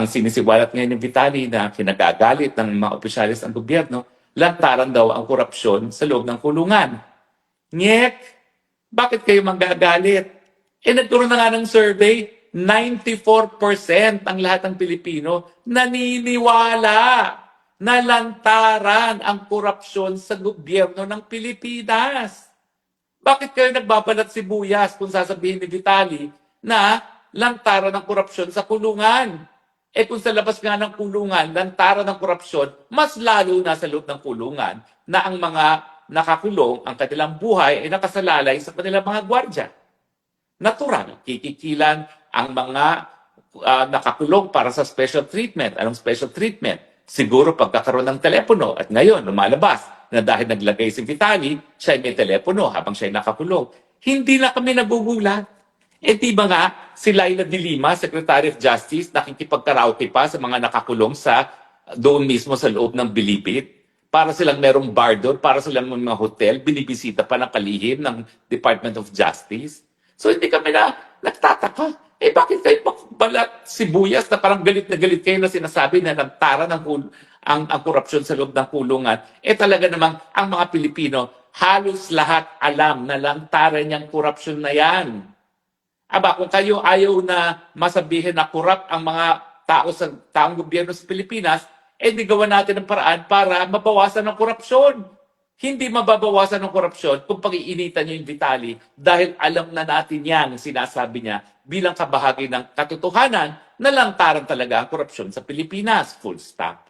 Ang sinisiwalat ngayon ng Vitali na kinagagalit ng mga opisyalis ng gobyerno, lantaran daw ang korupsyon sa loob ng kulungan. Nyek, bakit kayo manggagalit? Nagkaroon na nga ng survey, 94% ang lahat ng Pilipino naniniwala na lantaran ang korupsyon sa gobyerno ng Pilipinas. Bakit kayo nagbabalat sibuyas kung sasabihin ni Vitali na lantaran ng korupsyon sa kulungan? Kung sa labas nga ng kulungan, lantaran ng korupsyon, mas lalo na sa loob ng kulungan na ang mga nakakulong, ang kanilang buhay ay nakasalalay sa kanilang mga gwardya. Natural, kikikilan ang mga nakakulong para sa special treatment. Anong special treatment? Siguro pagkakaroon ng telepono. At ngayon, lumalabas na dahil naglagay si Vitali, siya ay may telepono habang siya ay nakakulong. Hindi na kami nagugulat. Di ba nga, si Laila de Lima, Secretary of Justice, nakikipagkaraoke pa sa mga nakakulong doon mismo sa loob ng Bilibid. Para silang merong bar doon, para silang mga hotel, binibisita pa ng kalihim ng Department of Justice. So hindi kami nagtataka. Bakit kayo balat sibuyas na parang galit na galit kayo na sinasabi na lantaran ang korupsyon sa loob ng kulungan? Talaga namang ang mga Pilipino, halos lahat alam na lantaran niyang korupsyon na yan. Kung kayo ayaw na masabihin na korap ang mga taong gobyerno sa Pilipinas, di gawa natin ang paraan para mabawasan ang korupsyon. Hindi mababawasan ng korupsyon kung pag-iinitan niyo yung Vitali dahil alam na natin yan, sinasabi niya, bilang kabahagi ng katotohanan na lantaran talaga ang korupsyon sa Pilipinas. Full stop.